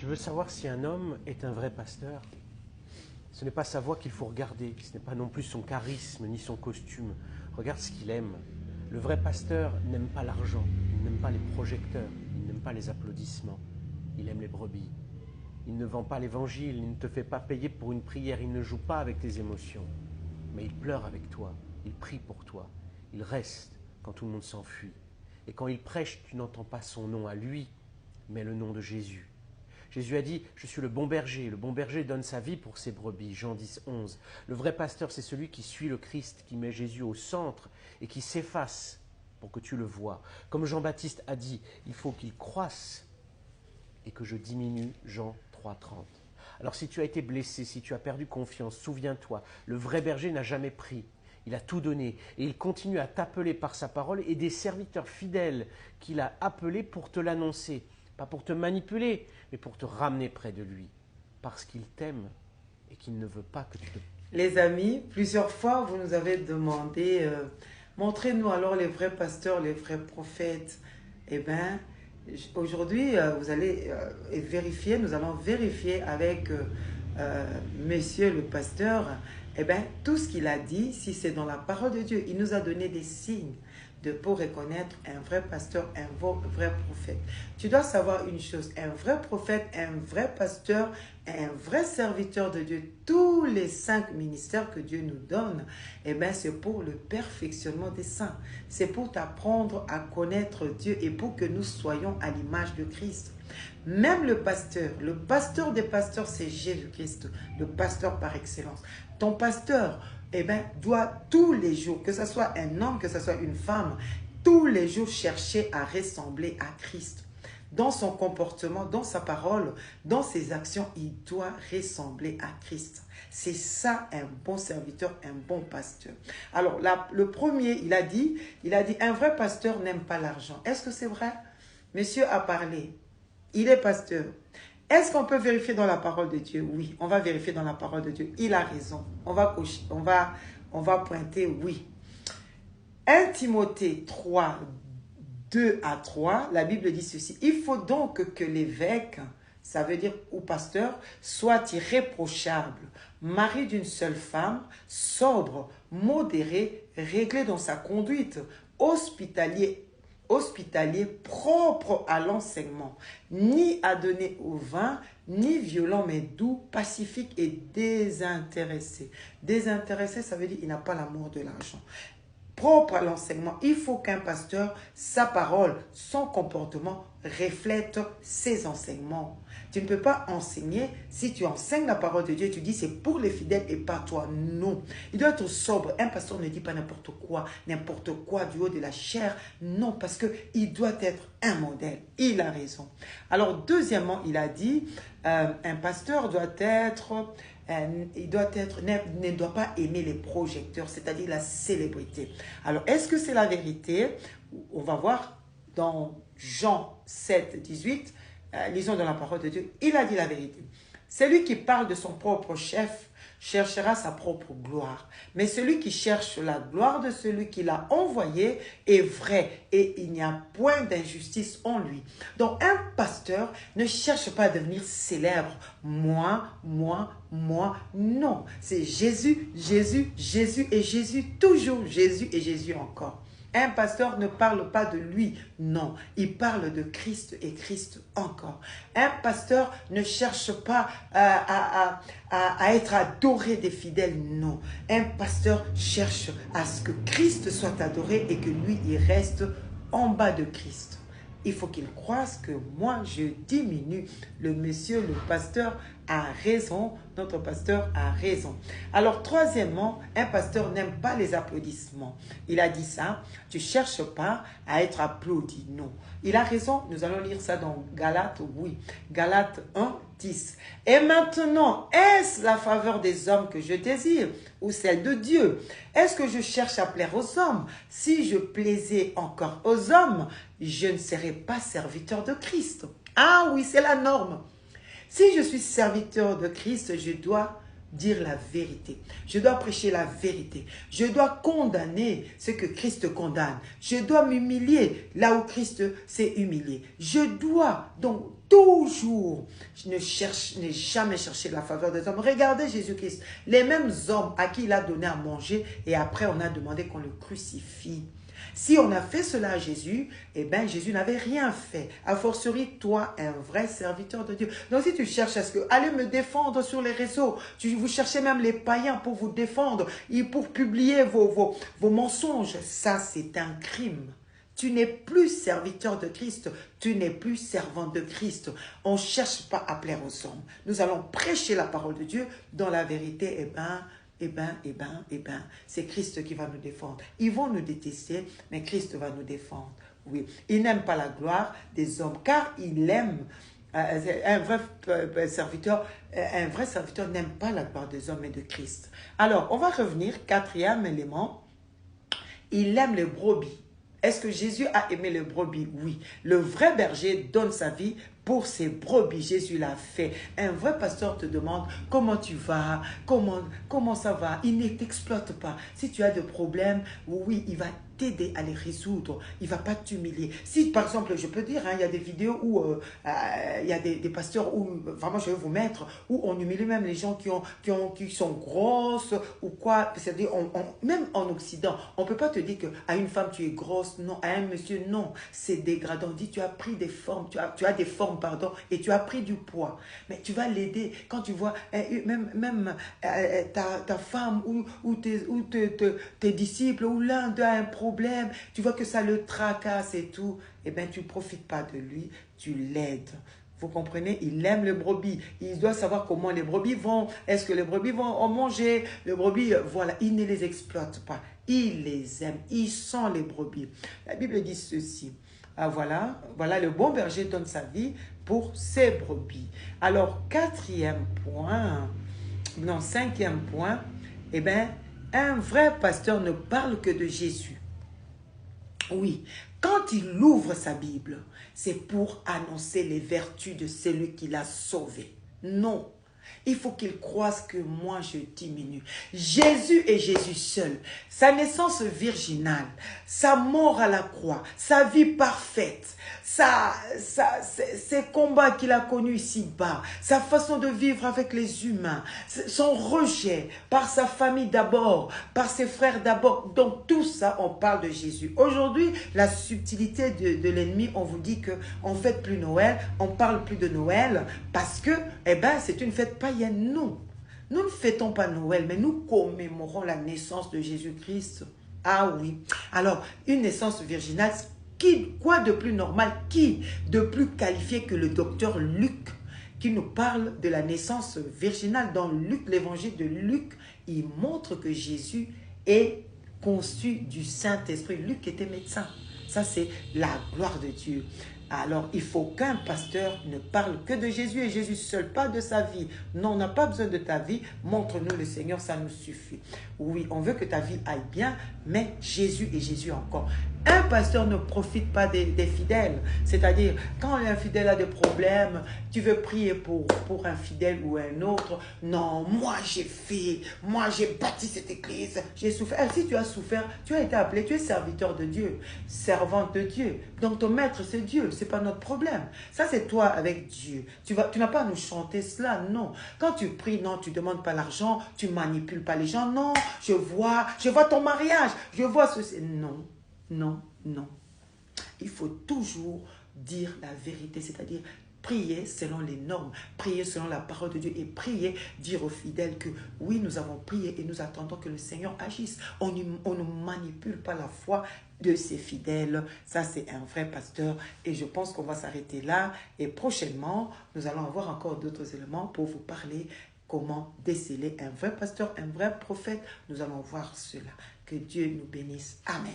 Tu veux savoir si un homme est un vrai pasteur? Ce n'est pas sa voix qu'il faut regarder, ce n'est pas non plus son charisme ni son costume. Regarde ce qu'il aime. Le vrai pasteur n'aime pas l'argent, il n'aime pas les projecteurs, il n'aime pas les applaudissements, il aime les brebis. Il ne vend pas l'évangile, il ne te fait pas payer pour une prière, il ne joue pas avec tes émotions. Mais il pleure avec toi, il prie pour toi, il reste quand tout le monde s'enfuit. Et quand il prêche, tu n'entends pas son nom à lui, mais le nom de Jésus. Jésus a dit, je suis le bon berger donne sa vie pour ses brebis, Jean 10, 11. Le vrai pasteur, c'est celui qui suit le Christ, qui met Jésus au centre et qui s'efface pour que tu le vois. Comme Jean-Baptiste a dit, il faut qu'il croisse et que je diminue, Jean 3, 30. Alors si tu as été blessé, si tu as perdu confiance, souviens-toi, le vrai berger n'a jamais pris. Il a tout donné et il continue à t'appeler par sa parole et des serviteurs fidèles qu'il a appelés pour te l'annoncer. Pas pour te manipuler, mais pour te ramener près de lui. Parce qu'il t'aime et qu'il ne veut pas que tu te... Les amis, plusieurs fois, vous nous avez demandé, montrez-nous alors les vrais pasteurs, les vrais prophètes. Eh bien, aujourd'hui, vous allez vérifier, nous allons vérifier avec monsieur le pasteur, eh bien, tout ce qu'il a dit, si c'est dans la parole de Dieu, il nous a donné des signes pour reconnaître un vrai pasteur, un vrai prophète. Tu dois savoir une chose, un vrai prophète, un vrai pasteur, un vrai serviteur de Dieu, tous les 5 ministères que Dieu nous donne, eh bien, c'est pour le perfectionnement des saints. C'est pour t'apprendre à connaître Dieu et pour que nous soyons à l'image de Christ. Même le pasteur des pasteurs, c'est Jésus-Christ, le pasteur par excellence. Ton pasteur, eh bien, doit tous les jours, que ce soit un homme, que ce soit une femme, tous les jours chercher à ressembler à Christ. Dans son comportement, dans sa parole, dans ses actions, il doit ressembler à Christ. C'est ça un bon serviteur, un bon pasteur. Alors, le premier, il a dit, un vrai pasteur n'aime pas l'argent. Est-ce que c'est vrai? Monsieur a parlé. Il est pasteur. Est-ce qu'on peut vérifier dans la parole de Dieu? Oui, on va vérifier dans la parole de Dieu. Il a raison. On va pointer oui. 1 Timothée 3, 2 à 3, la Bible dit ceci. Il faut donc que l'évêque, ça veut dire ou pasteur, soit irréprochable, mari d'une seule femme, sobre, modéré, réglé dans sa conduite, hospitalier, propre à l'enseignement, ni à donner au vin, ni violent, mais doux, pacifique et désintéressé. Désintéressé, ça veut dire qu'il n'a pas l'amour de l'argent. Propre à l'enseignement, il faut qu'un pasteur, sa parole, son comportement reflète ses enseignements. Tu ne peux pas enseigner, si tu enseignes la parole de Dieu, tu dis c'est pour les fidèles et pas toi. Non. Il doit être sobre. Un pasteur ne dit pas n'importe quoi du haut de la chair. Non, parce qu'il doit être un modèle. Il a raison. Alors, deuxièmement, il a dit, un pasteur ne doit pas aimer les projecteurs, c'est-à-dire la célébrité. Alors, est-ce que c'est la vérité? On va voir dans Jean 7, 18, lisons dans la parole de Dieu, il a dit la vérité. Celui qui parle de son propre chef cherchera sa propre gloire. Mais celui qui cherche la gloire de celui qui l'a envoyé est vrai et il n'y a point d'injustice en lui. Donc un pasteur ne cherche pas à devenir célèbre. Moi. Non, c'est Jésus, Jésus, Jésus et Jésus. Toujours Jésus et Jésus encore. Un pasteur ne parle pas de lui, non. Il parle de Christ et Christ encore. Un pasteur ne cherche pas à être adoré des fidèles, non. Un pasteur cherche à ce que Christ soit adoré et que lui, il reste en bas de Christ. Il faut qu'il croise que moi, je diminue. Le monsieur, le pasteur a raison. Notre pasteur a raison. Alors, troisièmement, un pasteur n'aime pas les applaudissements. Il a dit ça. Tu ne cherches pas à être applaudi. Non. Il a raison. Nous allons lire ça dans Galates, oui. Galates 1, 10. Et maintenant, est-ce la faveur des hommes que je désire ou celle de Dieu? Est-ce que je cherche à plaire aux hommes? Si je plaisais encore aux hommes, je ne serais pas serviteur de Christ. Ah oui, c'est la norme. Si je suis serviteur de Christ, je dois dire la vérité. Je dois prêcher la vérité. Je dois condamner ce que Christ condamne. Je dois m'humilier là où Christ s'est humilié. Je dois donc toujours ne jamais chercher la faveur des hommes. Regardez Jésus-Christ, les mêmes hommes à qui il a donné à manger et après on a demandé qu'on le crucifie. Si on a fait cela à Jésus, eh bien Jésus n'avait rien fait. A fortiori, toi, un vrai serviteur de Dieu. Donc si tu cherches à ce que, allez me défendre sur les réseaux, vous cherchez même les païens pour vous défendre, et pour publier vos mensonges, ça c'est un crime. Tu n'es plus serviteur de Christ, tu n'es plus servant de Christ. On ne cherche pas à plaire aux hommes. Nous allons prêcher la parole de Dieu dans la vérité, c'est Christ qui va nous défendre. Ils vont nous détester, mais Christ va nous défendre. Oui, il n'aime pas la gloire des hommes, car il aime un vrai serviteur n'aime pas la gloire des hommes et de Christ. Alors, on va revenir, quatrième élément, il aime les brebis. Est-ce que Jésus a aimé les brebis? Oui. Le vrai berger donne sa vie pour ses brebis. Jésus l'a fait. Un vrai pasteur te demande comment tu vas, comment ça va. Il ne t'exploite pas. Si tu as des problèmes, oui, il va t'aider à les résoudre. Il ne va pas t'humilier. Si, par exemple, je peux dire, il y a des vidéos où il y a des pasteurs où, vraiment, je vais vous mettre, où on humilie même les gens qui sont grosses ou quoi. C'est-à-dire, même en Occident, on ne peut pas te dire qu'à une femme, tu es grosse. Non, à un monsieur, non. C'est dégradant. On dit, tu as pris des formes, tu as des formes, pardon, et tu as pris du poids. Mais tu vas l'aider. Quand tu vois, même ta femme ou tes disciples, ou l'un d'eux a un problème, tu vois que ça le tracasse et tout, eh bien, tu ne profites pas de lui, tu l'aides. Vous comprenez? Il aime les brebis. Il doit savoir comment les brebis vont. Est-ce que les brebis vont en manger? Les brebis, voilà, il ne les exploite pas. Il les aime. Il sent les brebis. La Bible dit ceci. Ah, voilà, le bon berger donne sa vie pour ses brebis. Alors, cinquième point, eh bien, un vrai pasteur ne parle que de Jésus. Oui, quand il ouvre sa Bible, c'est pour annoncer les vertus de celui qui l'a sauvé. Non, il faut qu'il croise que moi je diminue. Jésus est Jésus seul. Sa naissance virginale, sa mort à la croix, sa vie parfaite, ses combats qu'il a connus ici-bas, sa façon de vivre avec les humains, son rejet par sa famille d'abord, par ses frères d'abord. Donc tout ça, on parle de Jésus. Aujourd'hui, la subtilité de l'ennemi, on vous dit qu'on ne fête plus Noël, on ne parle plus de Noël parce que, eh ben, c'est une fête païenne. Non, nous ne fêtons pas Noël, mais nous commémorons la naissance de Jésus-Christ. Ah oui. Alors, une naissance virginale, quoi de plus normal, qui de plus qualifié que le docteur Luc, qui nous parle de la naissance virginale. Dans Luc, l'évangile de Luc, il montre que Jésus est conçu du Saint-Esprit. Luc était médecin. Ça, c'est la gloire de Dieu. Alors, il faut qu'un pasteur ne parle que de Jésus et Jésus seul, pas de sa vie. Non, on n'a pas besoin de ta vie. Montre-nous le Seigneur, ça nous suffit. Oui, on veut que ta vie aille bien, mais Jésus et Jésus encore. Un pasteur ne profite pas des fidèles. C'est-à-dire, quand un fidèle a des problèmes, tu veux prier pour un fidèle ou un autre. Non, moi j'ai bâti cette église, j'ai souffert. Si tu as souffert, tu as été appelé, tu es serviteur de Dieu, servante de Dieu. Donc ton maître, c'est Dieu, c'est pas notre problème. Ça, c'est toi avec Dieu. Tu n'as pas à nous chanter cela, non. Quand tu pries, non, tu ne demandes pas l'argent, tu ne manipules pas les gens. Non, je vois ton mariage, je vois ceci. Non. Non, non. Il faut toujours dire la vérité, c'est-à-dire prier selon les normes, prier selon la parole de Dieu et prier, dire aux fidèles que oui, nous avons prié et nous attendons que le Seigneur agisse. On ne manipule pas la foi de ses fidèles. Ça, c'est un vrai pasteur et je pense qu'on va s'arrêter là et prochainement, nous allons avoir encore d'autres éléments pour vous parler comment déceler un vrai pasteur, un vrai prophète. Nous allons voir cela. Que Dieu nous bénisse. Amen.